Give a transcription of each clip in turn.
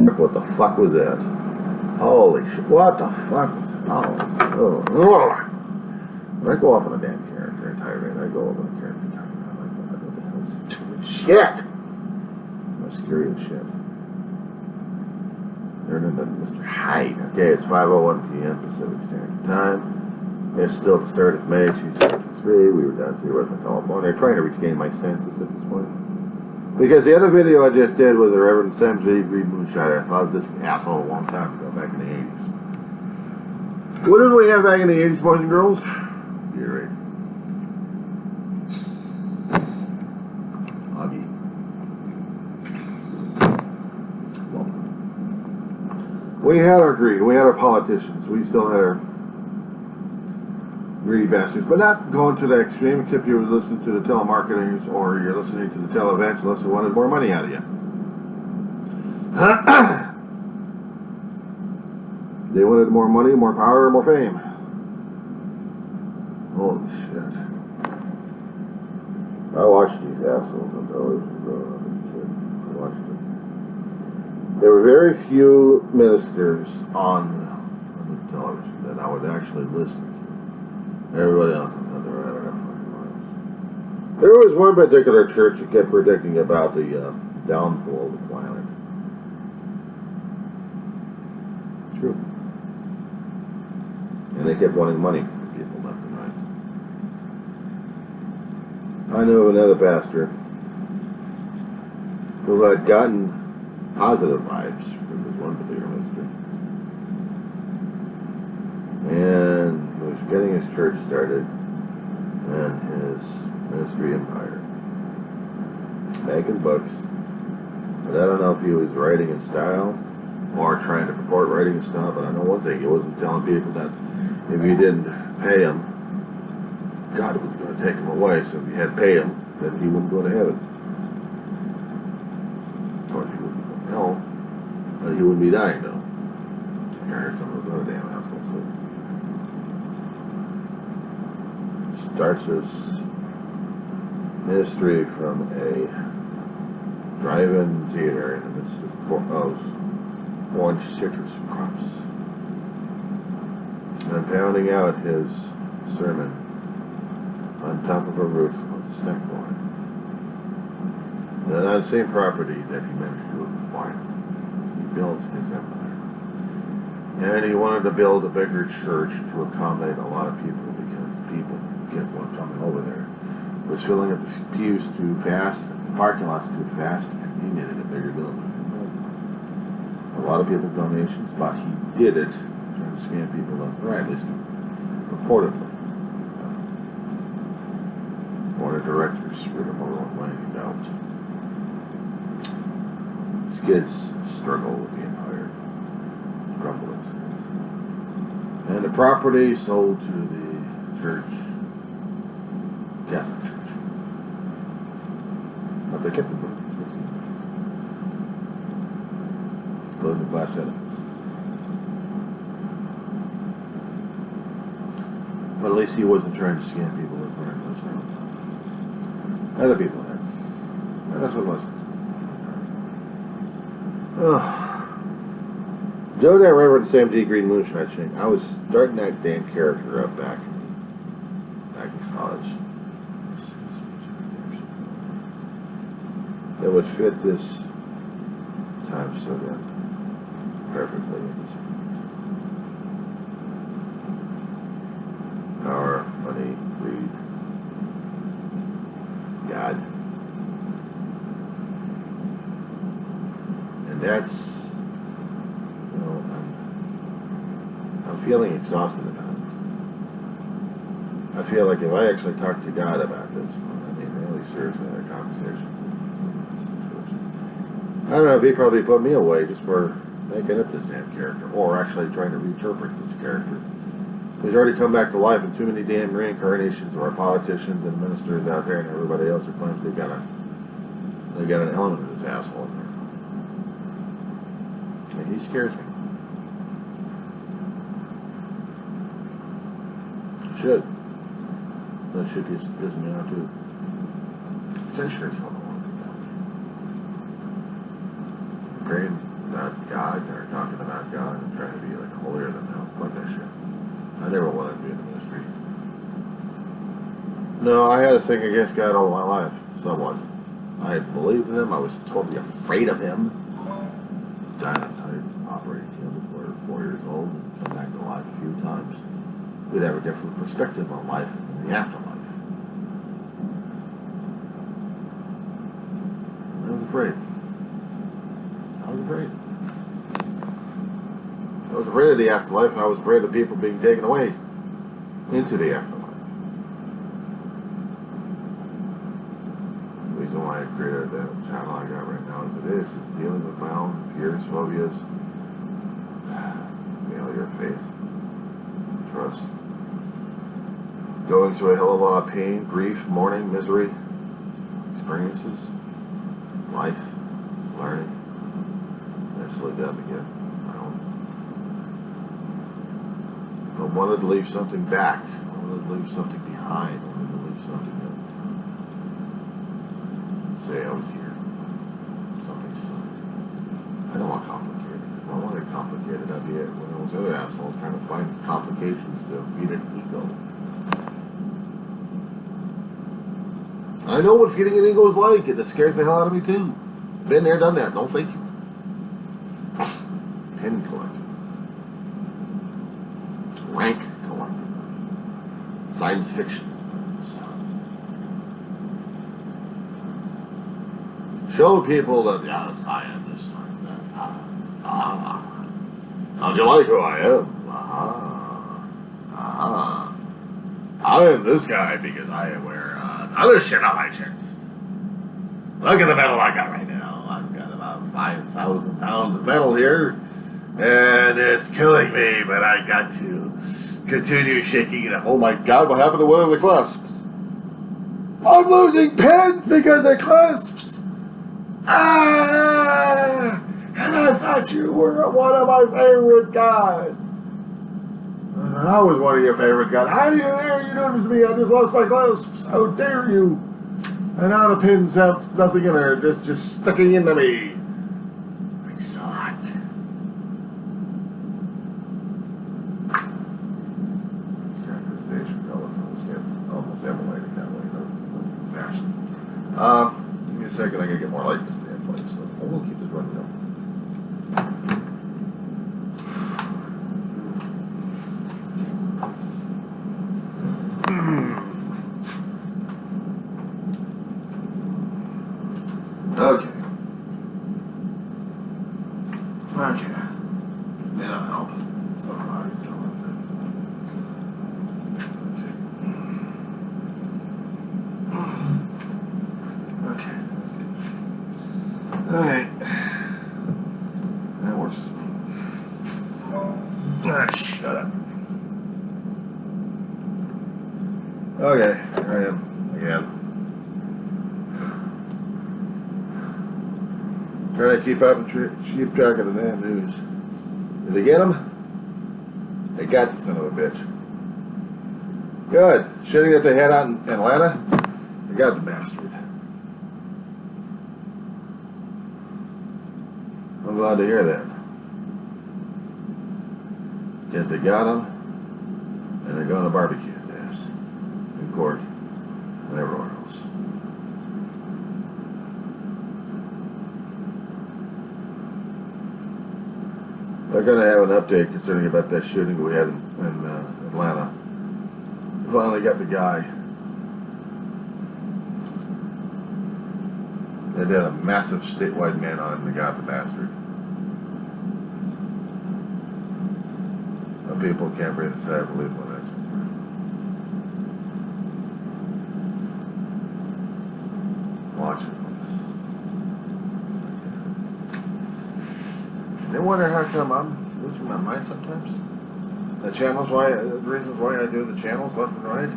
What the fuck was that? Holy shit. What the fuck was that? Oh. When I go off on a damn character tirade, I go off on a character tirade. I'm like, God, what the hell is he doing? Shit! I'm scary as shit. Turn into Mr. Hyde. Okay, it's 5:01 p.m. Pacific Standard Time. It's still the start of May 2003. We were down to Western California, trying to regain my senses at this point. Because the other video I just did was a Reverend Sam J. Green Moonshot. I thought of this asshole a long time ago, back in the 80s. What did we have back in the 80s, boys and girls? You're right. Augie. Well, we had our greed. We had our politicians. We still had our greedy bastards, but not going to the extreme, except you were listening to the telemarketers or you're listening to the televangelists who wanted more money out of you. They wanted more money, more power, more fame. Holy shit. I watched these assholes on television growing up as a kid. I watched them. There were very few ministers on the television that I would actually listen to. Everybody else is out there out of their fucking minds. There was one particular church that kept predicting about the downfall of the planet. True. And they kept wanting money from people left and right. I knew of another pastor who had gotten positive vibes from this one particular minister. And he was getting his church started and his ministry empire. Making books. But I don't know if he was writing in style or trying to purport writing in style, but I know one thing, he wasn't telling people that if you didn't pay him, God was going to take him away. So if you had to pay him, then he wouldn't go to heaven. Of course, he wouldn't go to hell, but he wouldn't be dying, though. I heard some of those other damn assholes. So. Starts his ministry from a drive-in theater in the midst of orange citrus crops. And pounding out his sermon on top of a roof with a snack bar. And on the same property that he managed to acquire, he built his empire. And he wanted to build a bigger church to accommodate a lot of people because the people kept on coming over there. It was filling up the pews too fast, the parking lots too fast, and he needed a bigger building. A lot of people donations, but he did it trying to scam people left and right, at least purportedly. Board of directors screwed him over on money he doubt. His kids struggle with the empire, crumble it. And the property sold to the church, Catholic Church. But they kept it moving. Building the glass edifice. But at least he wasn't trying to scam people like that. Other people had. And that's what it was. Oh. Joe, that Reverend Sam G. Green Moonshine thing, I was starting that damn character up back in college. That would fit this time so good. Perfectly at this point. Power, money, greed, God. And that's, you know, I'm feeling exhausted about it. I feel like if I actually talk to God about this, I mean, really seriously, had a conversation. I don't know if he probably put me away just for making up this damn character, or actually trying to reinterpret this character. He's already come back to life in too many damn reincarnations of our politicians and ministers out there and everybody else who claims they got an element of this asshole in there. And he scares me. He should. That should be pissing me out too. It's sure as hell don't want to do that. Praying, not God. never wanted to be in the ministry. No, I had a thing against God all my life, somewhat. I believed in him. I was totally afraid of him. Dynamite operating him before 4 years old and come back to life a few times. We'd have a different perspective on life and the afterlife. I was afraid. I was afraid. I was afraid of the afterlife, and I was afraid of people being taken away into the afterlife. The reason why I created the channel I got right now as it is dealing with my own fears, phobias, failure, faith, trust. Going through a hell of a lot of pain, grief, mourning, misery, experiences, life, learning, eventually death again. I wanted to leave something back. I wanted to leave something behind. I wanted to leave something that say I was here. Something simple. I don't want complicated. If I wanted complicated, I'd be one of those other assholes trying to find complications to feed an ego. I know what feeding an ego is like, and it scares the hell out of me too. Been there, done that. No, thank you. Pen collecting. Rank collecting. Science fiction. Show people that, yes, I am this, I am that. How'd you like who I am? I am this guy because I wear other shit on my chest. Look at the metal I got right now. I've got about 5,000 pounds of metal here, and it's killing me, but I got to continue shaking it. Oh my God, what happened to one of the clasps? I'm losing pens because of clasps. Ah! And I thought you were one of my favorite guys. I was one of your favorite guys. How do you dare you notice me? I just lost my clasps. How dare you? And now the pins have nothing in there, just sticking into me. I saw it. Characterization, almost emulating that way, no fashion. Give me a second, I gotta get more light in this damn place. So we'll keep this running up. Okay. That'll help. Somebody. Okay. That's good. Alright. That works as well. Ah, shut up. Okay, here I am again. Trying to keep up and keep track of the damn news. Did they get him? They got the son of a bitch. Good. Shooting at the head out in Atlanta? They got the bastard. I'm glad to hear that. Because they got him, and they're going to barbecue his ass in court and everywhere else. They're going to have an update concerning about that shooting we had in Atlanta. We finally got the guy. They did a massive statewide manhunt and they got the bastard. But people can't breathe a sigh of relief when that's over. Watch it. They wonder how come I'm losing my mind sometimes. The reasons why I do the channels left and right.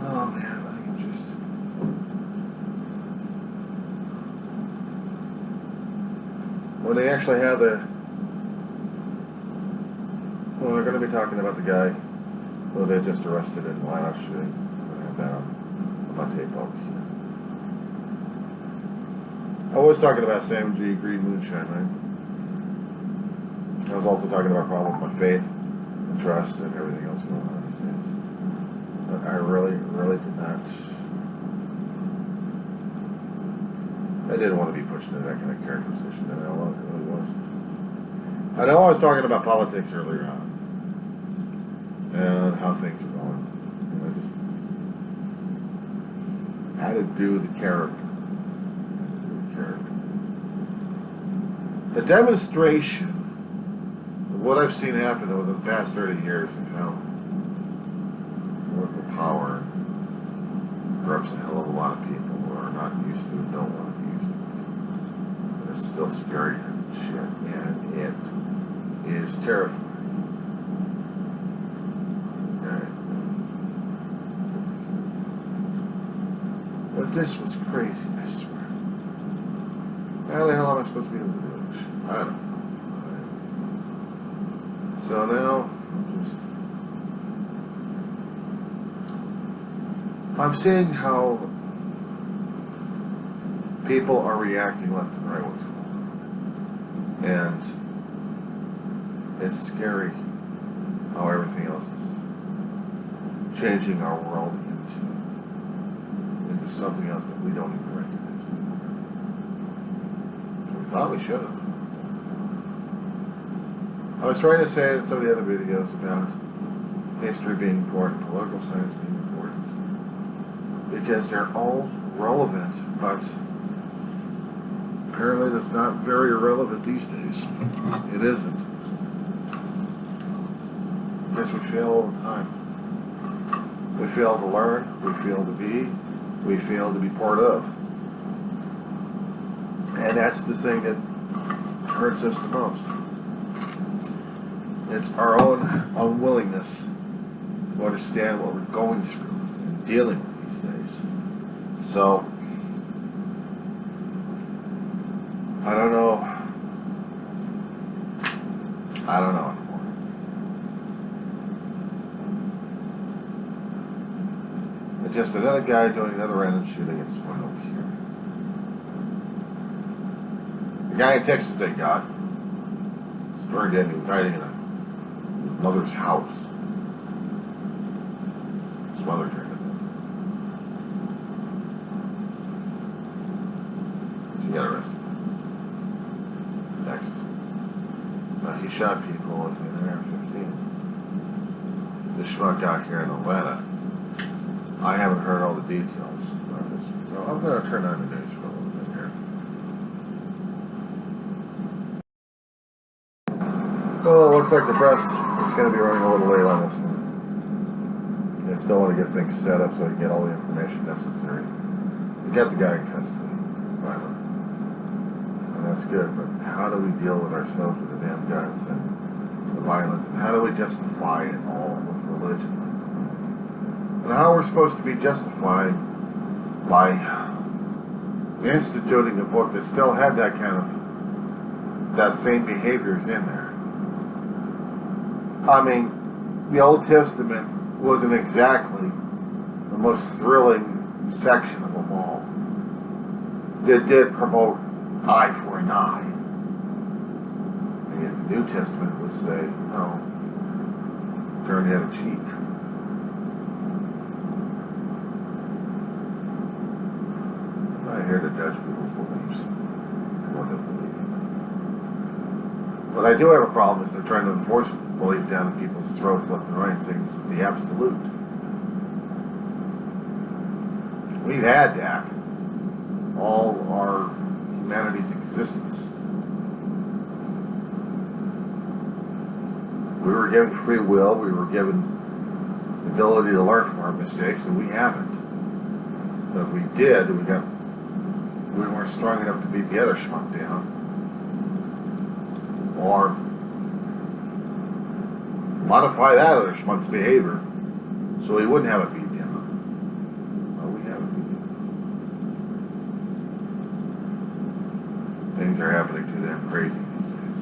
Oh man, I can just. When they actually have they're going to be talking about the guy who they just arrested in the Atlanta shooting. I'm going to have that on my tape out here. I was talking about Sam G. Green Moonshine, right? I was also talking about a problem with my faith. the trust and everything else going on these days. But I really did not. I didn't want to be pushed into that kind of character position, and I really wasn't. I know I was talking about politics earlier on, and how things are going. And I just had to do the character. The demonstration of what I've seen happen over the past 30 years of how political power corrupts a hell of a lot of people who are not used to and don't want to be used to. But it's still scary shit, and it is terrifying. But this was crazy, I swear. How the hell am I supposed to be able to do this? I don't know. So now, I'm seeing how people are reacting left and right what's going on. And it's scary how everything else is changing our world into something else that we don't even recognize anymore. We thought we should have. I was trying to say in some of the other videos about history being important, political science being important, because they're all relevant, but apparently that's not very relevant these days. It isn't. Because we fail all the time. We fail to learn, we fail to be, we fail to be part of. And that's the thing that hurts us the most. It's our own unwillingness to understand what we're going through and dealing with these days. So, I don't know anymore. But just another guy doing another random shooting at this point over here. The guy in Texas they got story dead. He was hiding in his mother's house. His mother turned it in. She got arrested. Texas. He shot people with an AR-15. This schmuck out here in Atlanta. I haven't heard all the details about this, so I'm going to turn on the news for a little bit here. Oh, it looks like the press is going to be running a little late on this one. They still want to get things set up so they can get all the information necessary. We got the guy in custody, finally. And that's good, but how do we deal with ourselves with the damn guns and the violence, and how do we justify it all with religion? And how we're supposed to be justified by instituting a book that still had that same behaviors in there. I mean, the Old Testament wasn't exactly the most thrilling section of them all. It did promote eye for an eye. And yet the New Testament would say, no, turn the other cheek. I'm not here to judge people's beliefs and what they believe. What I do have a problem is they're trying to enforce belief down in people's throats left and right, saying this is the absolute. We've had that all our humanity's existence. We were given free will, we were given the ability to learn from our mistakes, and we haven't. But if we did, we weren't strong enough to beat the other schmuck down. Or modify that other schmuck's behavior so he wouldn't have a beat down. Well, we have a beat down. Things are happening too damn crazy these days.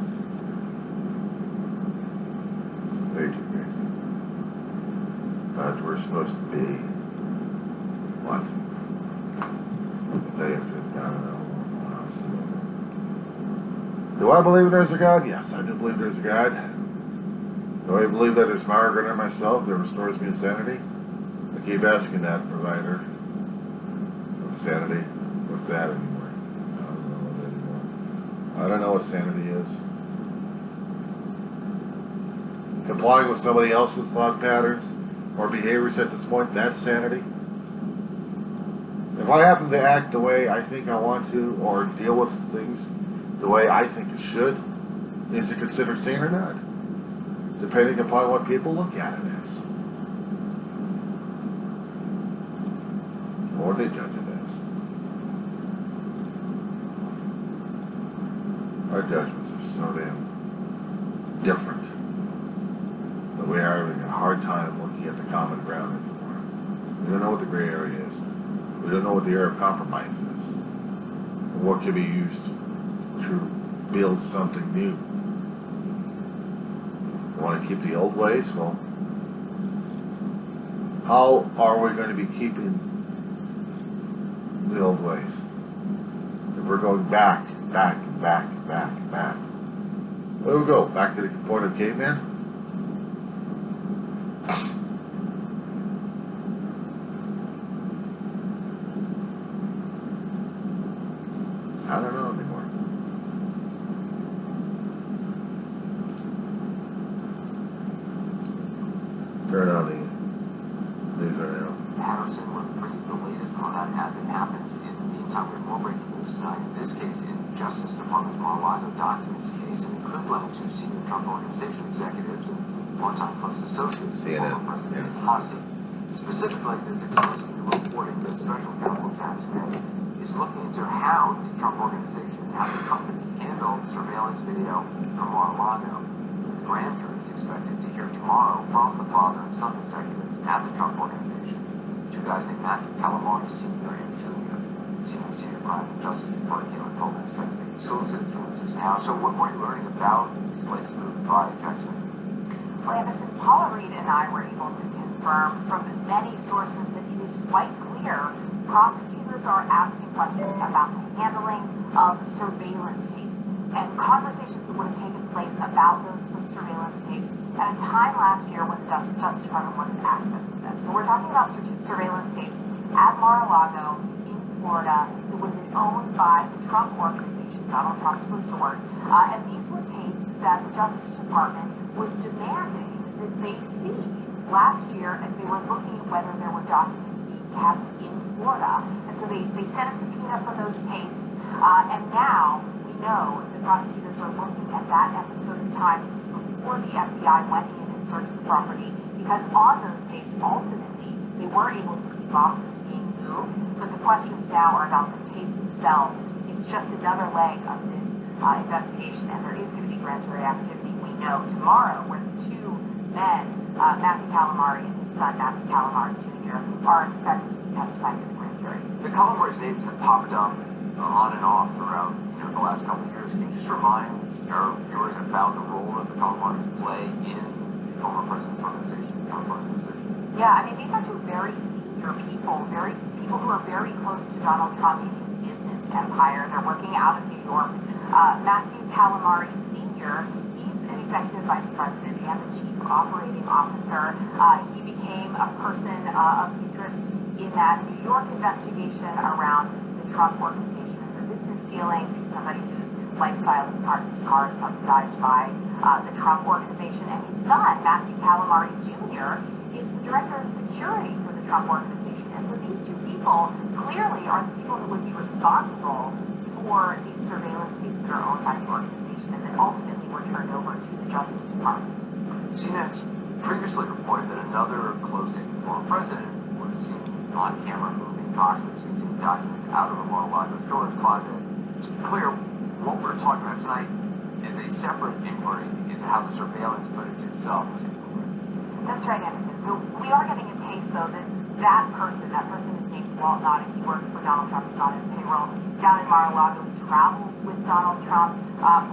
Way too crazy. But we're supposed to be what? The day of fifth domino. Do I believe there's a God? Yes, I do believe there's a God. Do I believe that there's Margaret and myself that restores me insanity? I keep asking that provider. Sanity? What's that anymore? I don't know it anymore. I don't know what sanity is. Complying with somebody else's thought patterns or behaviors at this point, that's sanity. If I happen to act the way I think I want to or deal with things the way I think it should, is it considered sane or not? Depending upon what people look at it as. Or they judge it as. Our judgments are so damn different that we are having a hard time looking at the common ground anymore. We don't know what the gray area is. We don't know what the area of compromise is. And what can be used to build something new. We want to keep the old ways? Well, how are we going to be keeping the old ways? If we're going back. Where do we go? Back to the point of caveman? I don't know anymore. Turn on the news right now. Patterson will bring you the latest on that as it happens. In the meantime, we have more breaking news tonight. In this case, in Justice Department's Mar-a-Lago documents case, an equivalent to senior Trump organization executives and longtime close associates of former President Hussey. Specifically, there's exposing the reporting that Special Counsel Jack Smith is looking into how the Trump organization, how the company handled surveillance video from Mar-a-Lago. The grand jury is expected to hear tomorrow from the father and son executives at the Trump organization. Two guys named Matthew Calamari Sr. and Jr. Senior Crime and Justice Reporter Kayla Coleman says the solicitor joins us now. So what are you learning about these latest moves by Jackson? Well, Anderson, Paula Reed and I were able to confirm from many sources that it is quite clear prosecutors are asking questions about the handling of surveillance tapes and conversations that would have taken place about those surveillance tapes at a time last year when the Justice Department wanted access to them. So we're talking about surveillance tapes at Mar-a-Lago in Florida that would have been owned by the Trump organization, Donald Trump's resort. And these were tapes that the Justice Department was demanding that they see last year as they were looking at whether there were documents being kept in Florida. And so they sent a subpoena for those tapes. And now we know the prosecutors are looking at that episode in time. This is before the FBI went in and searched the property, because on those tapes, ultimately, they were able to see boxes being moved. But the questions now are about the tapes themselves. It's just another leg of this investigation, and there is going to be grand jury activity, we know, tomorrow, where the two men, Matthew Calamari and his son, Matthew Calamari Jr., are expected to be testifying to the grand jury. The Calamari's names have popped up on and off throughout the last couple of years. Can you just remind our viewers about the role that the Calamaris play in the former president's organization, the Trump organization? Yeah, I mean, these are two very senior people who are very close to Donald Trump in his business empire. They're working out of New York. Matthew Calamari Sr., he's an executive vice president and the chief operating officer. He became a person of interest in that New York investigation around the Trump organization and their business dealings. He's somebody whose lifestyle is part of his car is subsidized by the Trump organization. And his son, Matthew Calamari Jr., is the director of security for the Trump organization. And so these two people clearly are the people who would be responsible for these surveillance tapes that are owned by the organization and then ultimately were turned over to the Justice Department. CNN's previously reported that another close aide former president was seen on camera moving boxes containing documents out of a Mar-a-Lago storage closet. To be clear, what we're talking about tonight is a separate inquiry into how the surveillance footage itself was taken. That's right, Anderson. So we are getting a taste, though, that that person is named Walt Naughton. He works for Donald Trump. He's on his payroll down in Mar-a-Lago. He travels with Donald Trump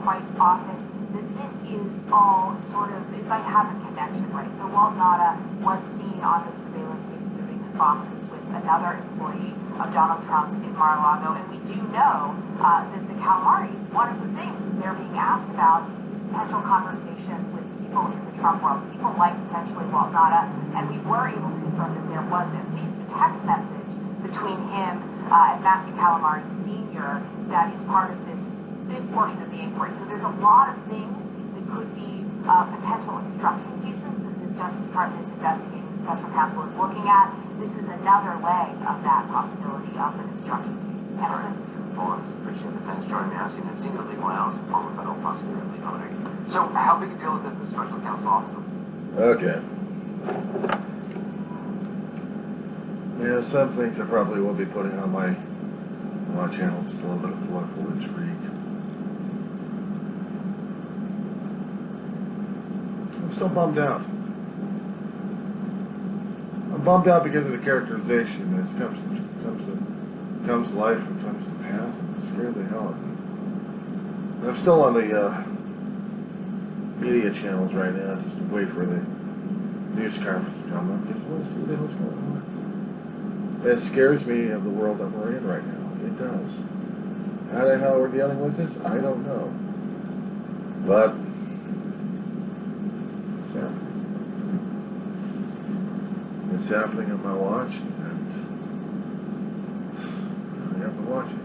quite often. That this is all sort of, it might have a connection, right? So Walt Naughton was seen on the surveillance tapes moving the boxes with another employee of Donald Trump's in Mar-a-Lago. And we do know that the Calamaris, one of the things that they're being asked about is potential conversations with people in the Trump world, people like potentially Walt Nauta, and we were able to confirm that there was at least a text message between him and Matthew Calamari Sr. that is part of this portion of the inquiry. So there's a lot of things that could be potential obstruction cases that the Justice Department is investigating, the special counsel is looking at. This is another leg of that possibility of an obstruction case. Anderson? Well, I appreciate it. Thanks, Jordan. I've seen it seniorly when I was a former federal prosecutor at Leon. So, how big a deal is it the special counsel officer? Okay. Yeah, some things I probably will be putting on my channel, just a little bit of political intrigue. I'm still bummed out. I'm bummed out because of the characterization that comes to life and comes to pass, and it scared the hell out of me. And I'm still on the media channels right now, just to wait for the news conference to come up, because I want to see what the hell's going on. It scares me of the world that we're in right now. It does. How the hell we're dealing with this, I don't know. But it's happening. It's happening on my watch, and I have to watch it.